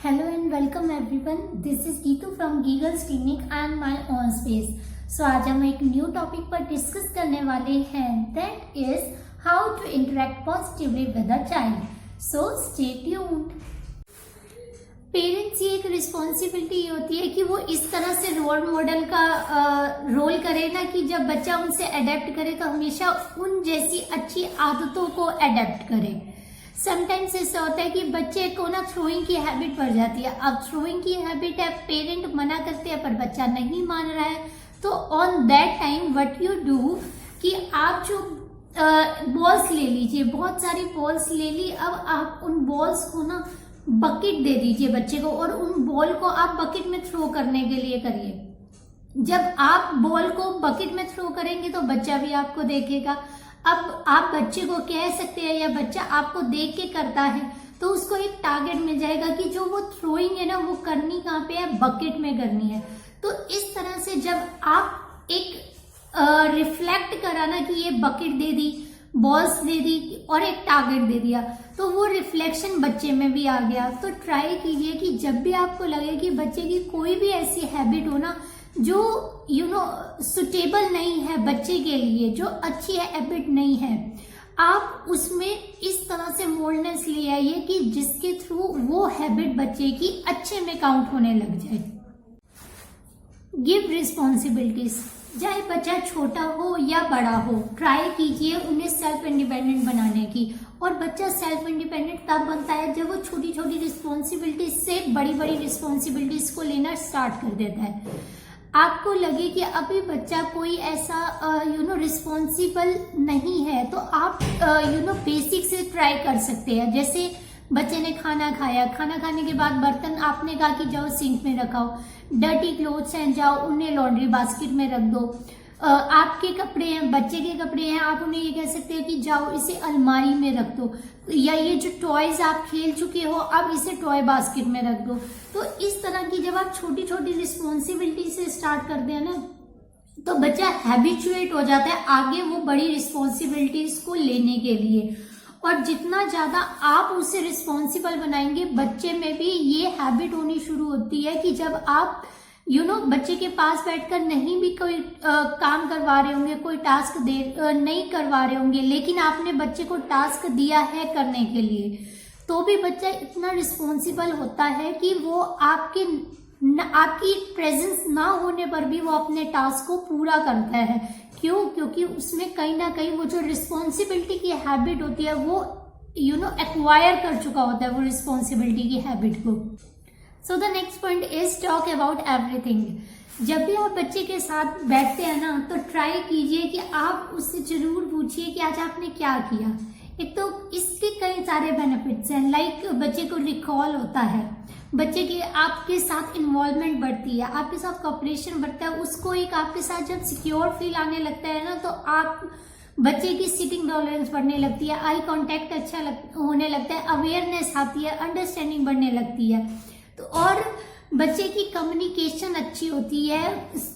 Hello and welcome everyone. This is Geetu from Giggles Clinic and my own space. So आज हम एक new topic पर discuss करने वाले हैं, that is how to interact positively with a child. So stay tuned. Parents की एक responsibility होती है कि वो इस तरह से रोल मॉडल का रोल करे ना कि जब बच्चा उनसे अडेप्ट करे तो हमेशा उन जैसी अच्छी आदतों को अडेप्ट करे. समटाइम्स ऐसा होता है कि बच्चे को ना थ्रोइंग की हैबिट पड़ जाती है. अब थ्रोइंग की हैबिट है, पेरेंट मना करते हैं पर बच्चा नहीं मान रहा है, तो on that time what you do कि आप जो बॉल्स ले लीजिए, बहुत सारी बॉल्स ले ली. अब आप उन बॉल्स को ना बकेट दे दीजिए बच्चे को और उन बॉल को आप बकेट में थ्रो करने के लिए करिए. जब आप बॉल को बकेट में थ्रो करेंगे तो बच्चा भी आपको देखेगा. अब आप बच्चे को कह सकते हैं या बच्चा आपको देख के करता है तो उसको एक टारगेट मिल जाएगा कि जो वो थ्रोइंग है ना वो करनी कहाँ पे है, बकेट में करनी है. तो इस तरह से जब आप एक रिफ्लेक्ट करा ना कि ये बकेट दे दी, बॉल्स दे दी और एक टारगेट दे दिया, तो वो रिफ्लेक्शन बच्चे में भी आ गया. तो ट्राई कीजिए कि जब भी आपको लगे कि बच्चे की कोई भी ऐसी हैबिट हो ना जो सुटेबल नहीं है बच्चे के लिए, जो अच्छी हैबिट नहीं है, आप उसमें इस तरह से मोल्डनेस ले आइए कि जिसके थ्रू वो हैबिट बच्चे की अच्छे में काउंट होने लग जाए. Give responsibilities. चाहे बच्चा छोटा हो या बड़ा हो, ट्राई कीजिए उन्हें सेल्फ इंडिपेंडेंट बनाने की. और बच्चा सेल्फ इंडिपेंडेंट तब बनता है जब वो छोटी छोटी रिस्पॉन्सिबिलिटीज से बड़ी बड़ी रिस्पॉन्सिबिलिटीज को लेना स्टार्ट कर देता है. आपको लगे कि अभी बच्चा कोई ऐसा रिस्पॉन्सिबल नहीं है तो आप बेसिक से ट्राई कर सकते हैं. जैसे बच्चे ने खाना खाया, खाना खाने के बाद बर्तन आपने कहा कि जाओ सिंक में रखाओ, डर्टी क्लोथ्स हैं जाओ उन्हें लॉन्ड्री बास्केट में रख दो. आपके कपड़े हैं, बच्चे के कपड़े हैं, आप उन्हें ये कह सकते हैं कि जाओ इसे अलमारी में रख दो, या ये जो टॉयज आप खेल चुके हो अब इसे टॉय बास्केट में रख दो. तो इस तरह की जब आप छोटी छोटी रिस्पॉन्सिबिलिटी से स्टार्ट करते हैं ना तो बच्चा हैबिचुएट हो जाता है आगे वो बड़ी रिस्पॉन्सिबिलिटीज को लेने के लिए. और जितना ज्यादा आप उसे रिस्पॉन्सिबल बनाएंगे बच्चे में भी ये हैबिट होनी शुरू होती है कि जब आप बच्चे के पास बैठकर नहीं भी कोई काम करवा रहे होंगे, कोई टास्क नहीं करवा रहे होंगे, लेकिन आपने बच्चे को टास्क दिया है करने के लिए, तो भी बच्चा इतना रिस्पॉन्सिबल होता है कि वो आपकी प्रेजेंस ना होने पर भी वो अपने टास्क को पूरा करता है. क्यों? क्योंकि उसमें कहीं ना कहीं वो जो रिस्पॉन्सिबिलिटी की हैबिट होती है वो एक्वायर कर चुका होता है वो रिस्पॉन्सिबिलिटी की हैबिट को. So the next point is talk about everything. जब भी आप बच्चे के साथ बैठते हैं ना तो ट्राई कीजिए कि आप उससे जरूर पूछिए कि आज आपने क्या किया. एक तो इसके कई सारे बेनिफिट्स हैं, लाइक बच्चे को रिकॉल होता है, बच्चे की आपके साथ इन्वॉल्वमेंट बढ़ती है, आपके साथ कॉपरेशन बढ़ता है, उसको एक आपके साथ जब सिक्योर फील आने लगता है ना तो आप बच्चे की सिटिंग टॉलरेंस बढ़ने लगती है, आई कांटेक्ट अच्छा होने लगता है, अवेयरनेस आती है, अंडरस्टैंडिंग बढ़ने लगती है. तो और बच्चे की कम्युनिकेशन अच्छी होती है,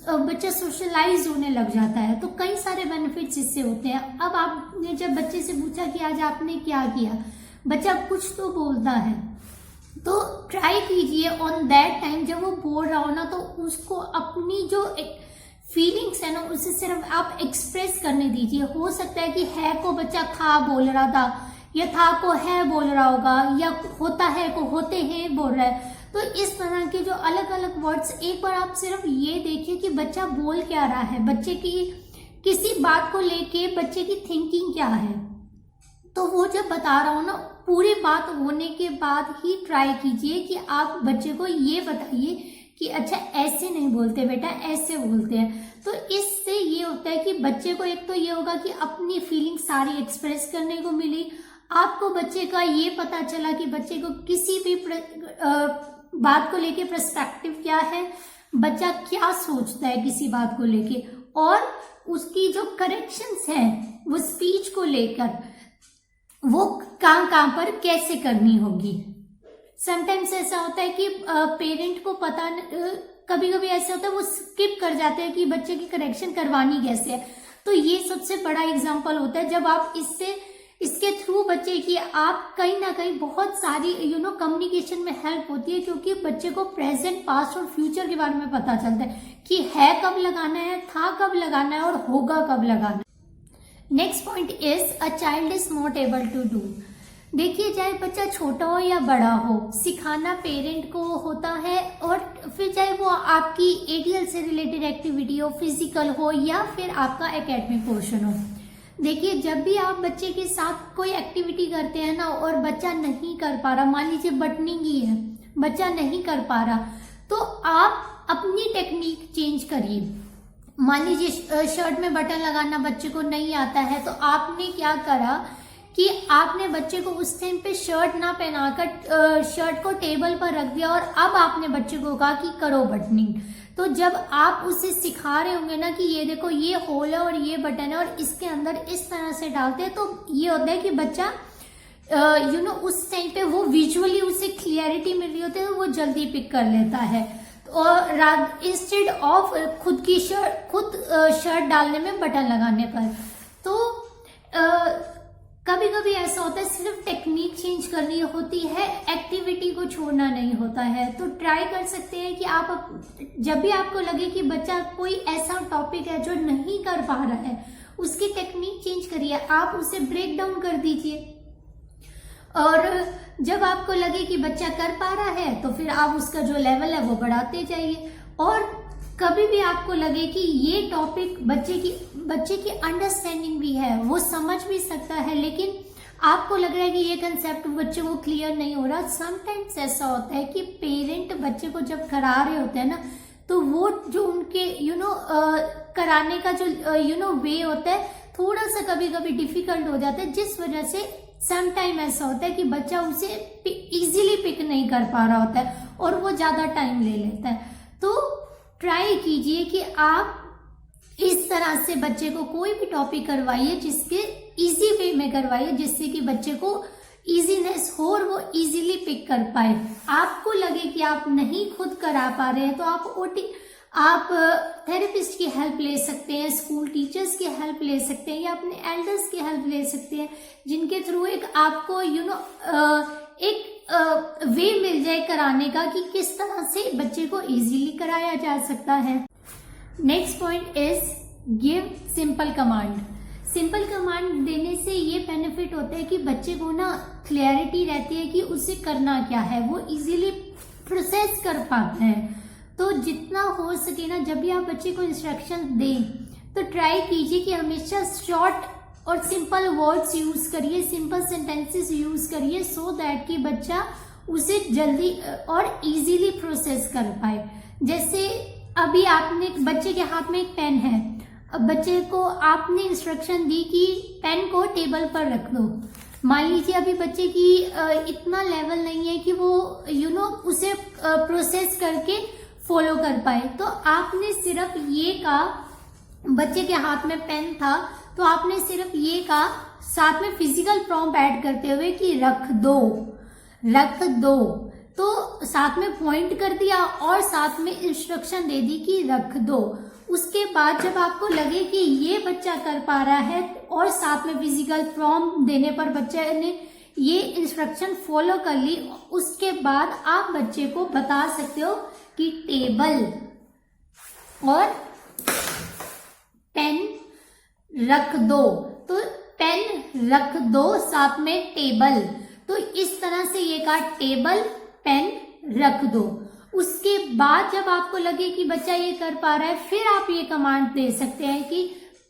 बच्चा सोशलाइज होने लग जाता है. तो कई सारे बेनिफिट्स इससे होते हैं. अब आपने जब बच्चे से पूछा कि आज आपने क्या किया, बच्चा कुछ तो बोलता है, तो ट्राई कीजिए ऑन दैट टाइम जब वो बोल रहा हो ना तो उसको अपनी जो फीलिंग्स है ना उसे सिर्फ आप एक्सप्रेस करने दीजिए. हो सकता है कि है को बच्चा था बोल रहा था, या था को है बोल रहा होगा, या होता है को होते हैं बोल रहा है. तो इस तरह के जो अलग अलग वर्ड्स एक बार आप सिर्फ ये देखिए कि बच्चा बोल क्या रहा है, बच्चे की किसी बात को लेके बच्चे की थिंकिंग क्या है. तो वो जब बता रहा हो ना पूरी बात होने के बाद ही ट्राई कीजिए कि आप बच्चे को ये बताइए कि अच्छा ऐसे नहीं बोलते बेटा, ऐसे बोलते हैं. तो इससे ये होता है कि बच्चे को एक तो ये होगा कि अपनी फीलिंग सारी एक्सप्रेस करने को मिली, आपको बच्चे का ये पता चला कि बच्चे को किसी भी बात को लेके पर्सपेक्टिव क्या है, बच्चा क्या सोचता है किसी बात को लेके, और उसकी जो करेक्शंस हैं वो स्पीच को लेकर वो कहाँ पर कैसे करनी होगी. समटाइम्स ऐसा होता है कि पेरेंट को पता कभी कभी ऐसा होता है वो स्किप कर जाते हैं कि बच्चे की करेक्शन करवानी कैसे है. तो ये सबसे बड़ा एग्जाम्पल होता है जब आप इसके थ्रू बच्चे की आप कहीं ना कहीं बहुत सारी कम्युनिकेशन में हेल्प होती है, क्योंकि बच्चे को प्रेजेंट, पास्ट और फ्यूचर के बारे में पता चलता है कि है कब लगाना है, था कब लगाना है और होगा कब लगाना है। Next point is a child is not able to do. देखिए, चाहे बच्चा छोटा हो या बड़ा हो, सिखाना पेरेंट को होता है, और फिर चाहे वो आपकी एडीएल से रिलेटेड एक्टिविटी हो, फिजिकल हो या फिर आपका एकेडमिक पोर्शन हो। देखिए, जब भी आप बच्चे के साथ कोई एक्टिविटी करते हैं ना और बच्चा नहीं कर पा रहा, मान लीजिए बटनिंग ही है, बच्चा नहीं कर पा रहा, तो आप अपनी टेक्निक चेंज करिए। मान लीजिए शर्ट में बटन लगाना बच्चे को नहीं आता है, तो आपने क्या करा कि आपने बच्चे को उस टाइम पे शर्ट ना पहनाकर शर्ट को टेबल पर रख दिया और अब आपने बच्चे को कहा कि करो बटनिंग। तो जब आप उसे सिखा रहे होंगे ना कि ये देखो ये होल है और ये बटन है और इसके अंदर इस तरह से डालते हैं, तो ये होता है कि बच्चा उस टाइम पे वो विजुअली उसे क्लियरिटी मिल रही होती है, तो वो जल्दी पिक कर लेता है। और इंस्टेड ऑफ खुद शर्ट डालने में बटन लगाने पर। तो कभी कभी ऐसा होता है, सिर्फ टेक्निक चेंज करनी होती है, एक्टिविटी को छोड़ना नहीं होता है। तो ट्राई कर सकते हैं कि आप जब भी आपको लगे कि बच्चा कोई ऐसा टॉपिक है जो नहीं कर पा रहा है, उसकी टेक्निक चेंज करिए, आप उसे ब्रेक डाउन कर दीजिए। और जब आपको लगे कि बच्चा कर पा रहा है, तो फिर आप उसका जो लेवल है वो बढ़ाते जाइए। और कभी भी आपको लगे कि ये टॉपिक बच्चे की अंडरस्टैंडिंग भी है, वो समझ भी सकता है, लेकिन आपको लग रहा है कि ये कंसेप्ट बच्चे को क्लियर नहीं हो रहा, समटाइम्स ऐसा होता है कि पेरेंट बच्चे को जब करा रहे होते हैं ना, तो वो जो उनके कराने का जो वे होता है, थोड़ा सा कभी कभी डिफिकल्ट हो जाता है, जिस वजह से समटाइम ऐसा होता है कि बच्चा उसे इजीली पिक नहीं कर पा रहा होता है और वो ज्यादा टाइम ले लेता है। तो ट्राई कीजिए कि आप इस तरह से बच्चे को कोई भी टॉपिक करवाइए, जिसके इजी वे में करवाइए, जिससे कि बच्चे को इजीनेस हो और वो इजीली पिक कर पाए। आपको लगे कि आप नहीं खुद करा पा रहे हैं, तो आप थेरेपिस्ट की हेल्प ले सकते हैं, स्कूल टीचर्स की हेल्प ले सकते हैं, या अपने एल्डर्स की हेल्प ले सकते हैं, जिनके थ्रू एक आपको एक वे मिल जाए कराने का कि किस तरह से बच्चे को इजीली कराया जा सकता है। Next point is give simple command. Simple command देने से ये बेनिफिट होता है कि बच्चे को ना क्लैरिटी रहती है कि उसे करना क्या है, वो इजीली प्रोसेस कर पाता है। तो जितना हो सके ना, जब भी आप बच्चे को इंस्ट्रक्शन दें, तो ट्राई कीजिए कि हमेशा शॉर्ट और सिंपल वर्ड्स यूज करिए, सिंपल सेंटेंसेस यूज करिए, सो दैट कि बच्चा उसे जल्दी और इजीली प्रोसेस कर पाए। जैसे अभी आपने बच्चे के हाथ में एक पेन है, अब बच्चे को आपने इंस्ट्रक्शन दी कि पेन को टेबल पर रख दो। मान लीजिए अभी बच्चे की इतना लेवल नहीं है कि वो उसे प्रोसेस करके फॉलो कर पाए, तो आपने सिर्फ ये कहा, बच्चे के हाथ में पेन था तो आपने सिर्फ ये कहा, साथ में फिजिकल प्रॉम्प्ट ऐड करते हुए कि रख दो, तो साथ में पॉइंट कर दिया और साथ में इंस्ट्रक्शन दे दी कि रख दो। उसके बाद जब आपको लगे कि ये बच्चा कर पा रहा है और साथ में फिजिकल प्रॉम्प्ट देने पर बच्चे ने ये इंस्ट्रक्शन फॉलो कर ली, उसके बाद आप बच्चे को बता सकते हो कि टेबल और पेन रख दो, तो पेन रख दो साथ में टेबल, तो इस तरह से ये कहा टेबल पेन रख दो। उसके बाद जब आपको लगे कि बच्चा ये कर पा रहा है, फिर आप ये कमांड दे सकते हैं कि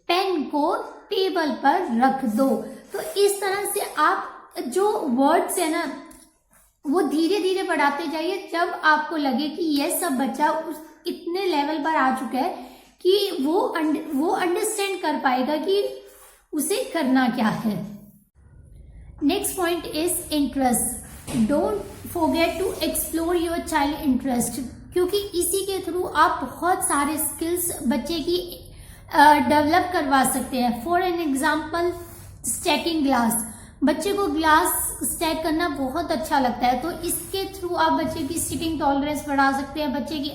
पेन को टेबल पर रख दो। तो इस तरह से आप जो वर्ड्स है ना, वो धीरे धीरे बढ़ाते जाइए, जब आपको लगे कि ये सब बच्चा उस इतने लेवल पर आ चुका है कि वो अंडरस्टैंड कर पाएगा कि उसे करना क्या है। Next point is interest. Don't forget to explore your child interest, क्योंकि इसी के थ्रू आप बहुत सारे स्किल्स बच्चे की डेवलप करवा सकते हैं। For an example, stacking glass. बच्चे को ग्लास स्टैक करना बहुत अच्छा लगता है, तो इसके थ्रू आप बच्चे की सिटिंग टॉलरेंस बढ़ा सकते हैं, बच्चे की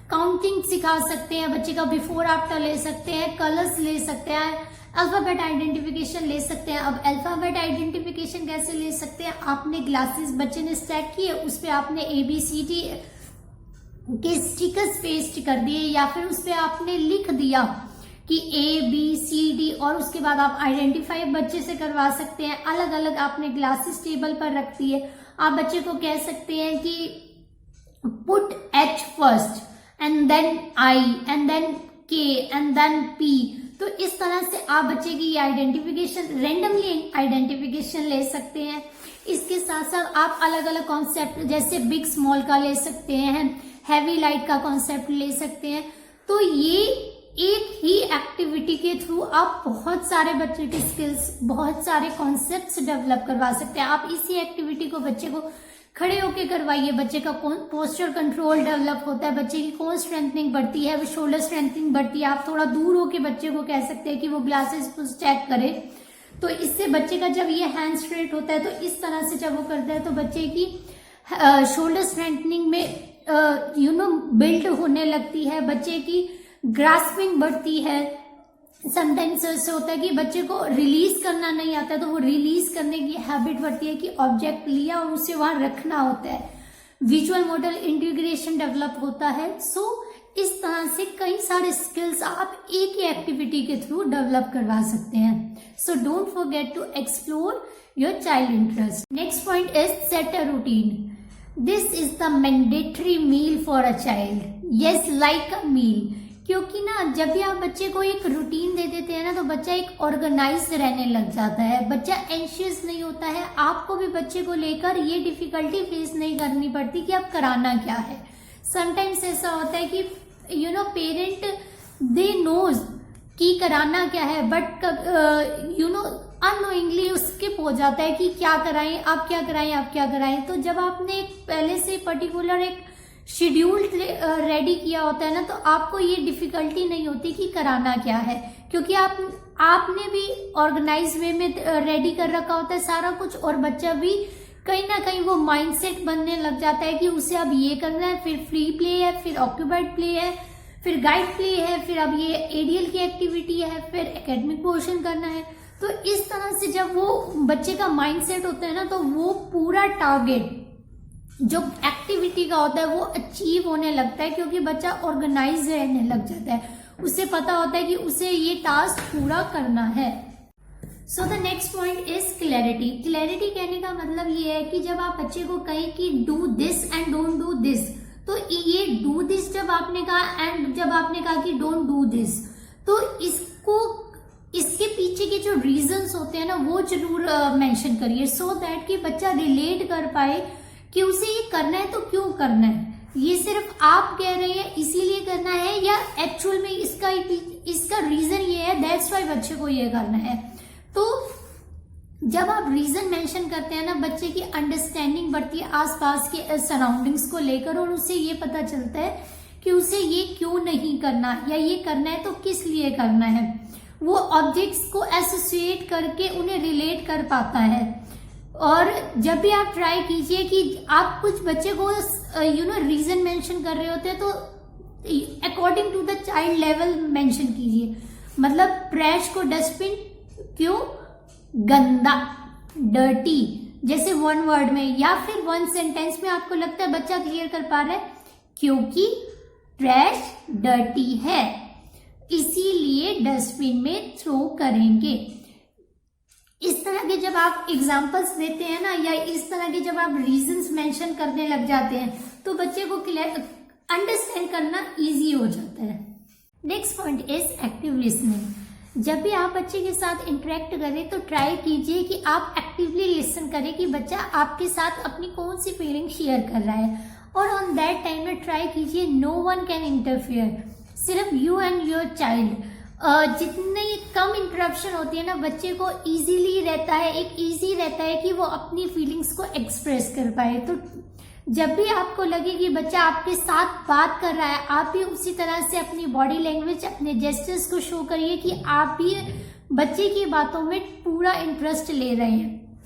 काउंटिंग सिखा सकते हैं, बच्चे का बिफोर आफ्टर ले सकते हैं, कलर्स ले सकते हैं, अल्फाबेट आइडेंटिफिकेशन ले सकते हैं। अब अल्फाबेट आइडेंटिफिकेशन कैसे ले सकते हैं, आपने ग्लासेस बच्चे ने स्टैक किए, उस पर आपने ABCD के स्टिकर्स पेस्ट कर दिए, या फिर उस पर आपने लिख दिया कि ABCD, और उसके बाद आप आइडेंटिफाई बच्चे से करवा सकते हैं। अलग अलग आपने ग्लासेस टेबल पर रख दिए, आप बच्चे को कह सकते हैं कि put H first and then I and then K and then P। तो इस तरह से आप बच्चे की आइडेंटिफिकेशन, रैंडमली आइडेंटिफिकेशन ले सकते हैं। इसके साथ साथ आप अलग अलग कॉन्सेप्ट जैसे बिग स्मॉल का ले सकते हैं, हैवी लाइट का कॉन्सेप्ट ले सकते हैं। तो ये एक ही एक्टिविटी के थ्रू आप बहुत सारे बच्चे के स्किल्स, बहुत सारे कॉन्सेप्ट्स डेवलप करवा सकते हैं। आप इसी एक्टिविटी को बच्चे को खड़े होके करवाइए, बच्चे का कौन पोस्चर कंट्रोल डेवलप होता है, बच्चे की कौन स्ट्रेंथनिंग बढ़ती है, वो शोल्डर स्ट्रेंथनिंग बढ़ती है। आप थोड़ा दूर होके बच्चे को कह सकते हैं कि वो ग्लासेस को स्टैक करे, तो इससे बच्चे का जब ये हैंड स्ट्रेट होता है, तो इस तरह से जब वो करता है तो बच्चे की शोल्डर स्ट्रेंथनिंग में बिल्ड होने लगती है, बच्चे की ग्रास्पिंग बढ़ती है। समटाइम्स ऐसे होता है कि बच्चे को रिलीज करना नहीं आता है, तो वो रिलीज करने की हैबिट बढ़ती है कि ऑब्जेक्ट लिया और उसे वहां रखना होता है। विजुअल मॉडल इंटीग्रेशन डेवलप होता है। सो इस तरह से कई सारे स्किल्स आप एक ही एक्टिविटी के थ्रू डेवलप करवा सकते हैं। So don't forget to explore your child interest. Next point is set a routine. This is the mandatory meal for a child. Yes, like a meal. क्योंकि ना जब भी आप बच्चे को एक रूटीन दे देते हैं ना, तो बच्चा एक ऑर्गेनाइज रहने लग जाता है, बच्चा एंशियस नहीं होता है। आपको भी बच्चे को लेकर ये डिफिकल्टी फेस नहीं करनी पड़ती कि अब कराना क्या है। समटाइम्स ऐसा होता है कि पेरेंट दे नोज कि कराना क्या है, बट अननोइंगली स्किप हो जाता है कि क्या कराएं, आप क्या कराएं, आप क्या कराएं। तो जब आपने पहले से पर्टिकुलर एक शेड्यूल रेडी किया होता है ना, तो आपको ये डिफिकल्टी नहीं होती कि कराना क्या है, क्योंकि आपने भी ऑर्गेनाइज वे में रेडी कर रखा होता है सारा कुछ, और बच्चा भी कहीं ना कहीं वो माइंडसेट बनने लग जाता है कि उसे अब ये करना है, फिर फ्री प्ले है, फिर ऑक्यूपाइड प्ले है, फिर गाइड प्ले है, फिर अब ये एडीएल की एक्टिविटी है, फिर एकेडमिक पोर्शन करना है। तो इस तरह से जब वो बच्चे का माइंडसेट होता है ना, तो वो पूरा टारगेट जो एक्टिविटी का होता है वो अचीव होने लगता है, क्योंकि बच्चा ऑर्गेनाइज रहने लग जाता है, उसे पता होता है कि उसे ये टास्क पूरा करना है। So the next point is clarity. Clarity कहने का मतलब ये है कि जब आप बच्चे को कहें कि do this and don't do this, तो ये डू दिस जब आपने कहा एंड जब आपने कहा कि डोंट डू दिस, तो इसके पीछे के जो रीजंस होते हैं ना, वो जरूर मेंशन करिए, सो दैट कि बच्चा रिलेट कर पाए कि उसे ये करना है तो क्यों करना है, ये सिर्फ आप कह रहे हैं इसीलिए करना है, या एक्चुअल में इसका रीजन ये है, दैट्स वाई बच्चे को ये करना है। तो जब आप रीजन मेंशन करते हैं ना, बच्चे की अंडरस्टैंडिंग बढ़ती है आसपास के सराउंडिंग्स को लेकर, और उसे ये पता चलता है कि उसे ये क्यों नहीं करना, या ये करना है तो किस लिए करना है। वो ऑब्जेक्ट्स को एसोसिएट करके उन्हें रिलेट कर पाता है। और जब भी आप ट्राई कीजिए कि आप कुछ बच्चे को रीजन मेंशन कर रहे होते हैं, तो according to the child level mention कीजिए। मतलब ट्रैश को डस्टबिन क्यों, गंदा, डर्टी, जैसे वन वर्ड में, या फिर वन सेंटेंस में आपको लगता है बच्चा क्लियर कर पा रहा है, क्योंकि ट्रैश डर्टी है इसीलिए डस्टबिन में थ्रो करेंगे। इस तरह के जब आप एग्जाम्पल्स देते हैं ना, या इस तरह के जब आप रीजंस मेंशन करने लग जाते हैं, तो बच्चे को अंडरस्टैंड करना इजी हो जाता है। Next point is active listening. जब भी आप बच्चे के साथ इंटरेक्ट करें, तो ट्राई कीजिए कि आप एक्टिवली लिसन करें कि बच्चा आपके साथ अपनी कौन सी फीलिंग शेयर कर रहा है, और ऑन दैट टाइम में ट्राई कीजिए नो वन कैन इंटरफियर, सिर्फ यू एंड योर चाइल्ड। जितनी कम इंटरप्शन होती है ना, बच्चे को इजीली रहता है, एक इजी रहता है कि वो अपनी फीलिंग्स को एक्सप्रेस कर पाए। तो जब भी आपको लगे कि बच्चा आपके साथ बात कर रहा है, आप भी उसी तरह से अपनी बॉडी लैंग्वेज, अपने जेस्चर्स को शो करिए कि आप भी बच्चे की बातों में पूरा इंटरेस्ट ले रहे हैं।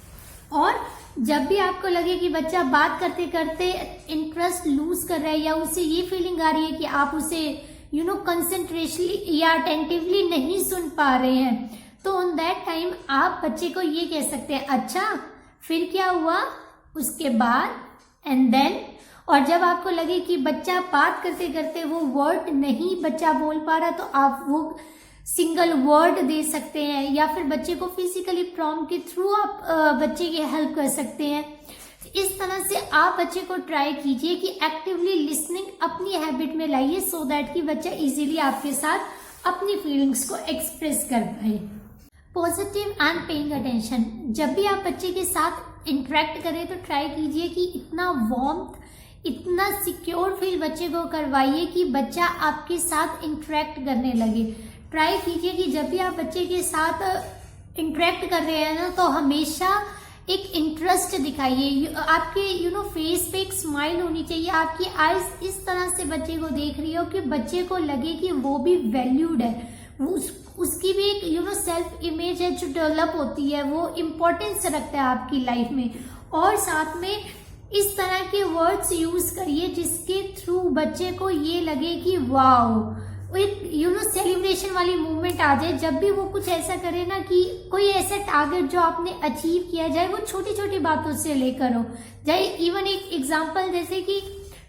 और जब भी आपको लगे कि बच्चा बात करते करते इंटरेस्ट लूज कर रहा है, या उसे ये फीलिंग आ रही है कि आप उसे कंसेंट्रेशनली या अटेंटिवली नहीं सुन पा रहे हैं, तो ऑन दैट टाइम आप बच्चे को ये कह सकते हैं, अच्छा फिर क्या हुआ, उसके बाद, एंड देन। और जब आपको लगे कि बच्चा बात करते करते वो वर्ड नहीं बच्चा बोल पा रहा, तो आप वो सिंगल वर्ड दे सकते हैं, या फिर बच्चे को फिजिकली प्रॉम्प्ट के थ्रू आप बच्चे की हेल्प कर सकते हैं। इस तरह से आप बच्चे को ट्राई कीजिए कि एक्टिवली लिसनिंग अपनी हैबिट में लाइए, सो दैट कि बच्चा इजीली आपके साथ अपनी फीलिंग्स को एक्सप्रेस कर पाए। पॉजिटिव एंड पेइंग अटेंशन, जब भी आप बच्चे के साथ इंटरेक्ट करें तो ट्राई कीजिए कि इतना वार्मथ, इतना सिक्योर फील बच्चे को करवाइए कि बच्चा आपके साथ इंटरेक्ट करने लगे। ट्राई कीजिए कि जब भी आप बच्चे के साथ इंटरेक्ट कर रहे हैं ना, तो हमेशा एक इंटरेस्ट दिखाइए। आपके फेस पे एक स्माइल होनी चाहिए, आपकी आईज इस तरह से बच्चे को देख रही हो कि बच्चे को लगे कि वो भी वैल्यूड है, वो उसकी भी एक सेल्फ इमेज है जो डेवलप होती है, वो इम्पोर्टेंस रखता है आपकी लाइफ में। और साथ में इस तरह के वर्ड्स यूज करिए जिसके थ्रू बच्चे को ये लगे कि वाओ, एक सेलिब्रेशन वाली मूवमेंट आ जाए जब भी वो कुछ ऐसा करे ना, कि कोई ऐसा टारगेट जो आपने अचीव किया जाए, वो छोटी छोटी बातों से लेकर हो जाए। इवन एक एग्जांपल, जैसे कि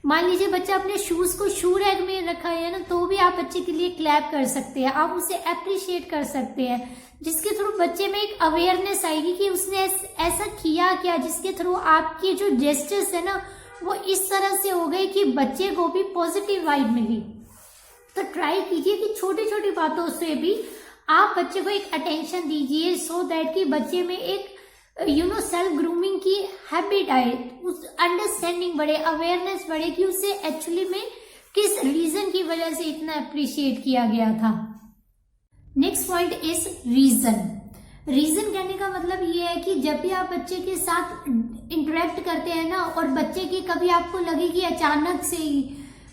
मान लीजिए बच्चा अपने शूज को शू रैक में रखा है ना, तो भी आप बच्चे के लिए क्लैप कर सकते हैं, आप उसे अप्रिशिएट कर सकते हैं, जिसके थ्रू बच्चे में एक अवेयरनेस आएगी कि उसने ऐसा किया क्या, जिसके थ्रू आपके जो जेस्चर्स है ना, वो इस तरह से हो गए कि बच्चे को भी पॉजिटिव वाइब मिली। तो ट्राई कीजिए कि छोटी छोटी बातों से भी आप बच्चे को एक अटेंशन दीजिए, सो दैट कि बच्चे में एक सेल्फ ग्रूमिंग की हैबिट आए, उस अंडरस्टैंडिंग बढ़े, अवेयरनेस बढ़े कि उसे एक्चुअली में किस रीजन की वजह से इतना अप्रिशिएट किया गया था। Next point is reason. Reason कहने का मतलब ये है कि जब भी आप बच्चे के साथ इंटरेक्ट करते हैं ना, और बच्चे की कभी आपको लगे कि अचानक से ही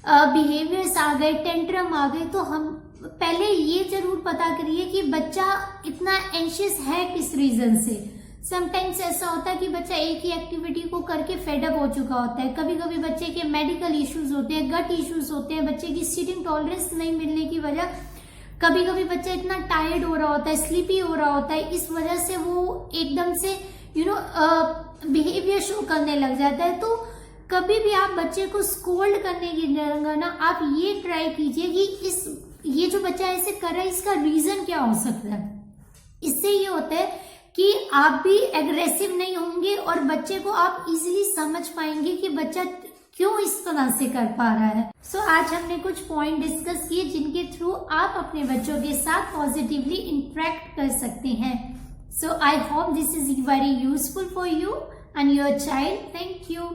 बिहेवियर्स आ गए, टेंट्रम आ गए, तो हम पहले ये जरूर पता करिए कि बच्चा इतना एंशियस है किस रीजन से। समटाइम्स ऐसा होता है कि बच्चा एक ही एक्टिविटी को करके फेडअप हो चुका होता है, कभी कभी बच्चे के मेडिकल इश्यूज होते हैं, गट इश्यूज होते हैं, बच्चे की सीटिंग टॉलरेंस नहीं मिलने की वजह, कभी कभी बच्चा इतना टायर्ड हो रहा होता है, स्लीपी हो रहा होता है, इस वजह से वो एकदम से बिहेवियर शो करने लग जाता है। तो कभी भी आप बच्चे को स्कोल्ड करने की जगह ना, आप ये ट्राई कीजिए कि ये जो बच्चा ऐसे कर रहा है, इसका रीजन क्या हो सकता है। इससे ये होता है कि आप भी एग्रेसिव नहीं होंगे, और बच्चे को आप इजीली समझ पाएंगे कि बच्चा क्यों इस तरह से कर पा रहा है। सो आज हमने कुछ पॉइंट डिस्कस किए जिनके थ्रू आप अपने बच्चों के साथ पॉजिटिवली इंटरेक्ट कर सकते हैं। So I hope this is very useful for you and your child. Thank you.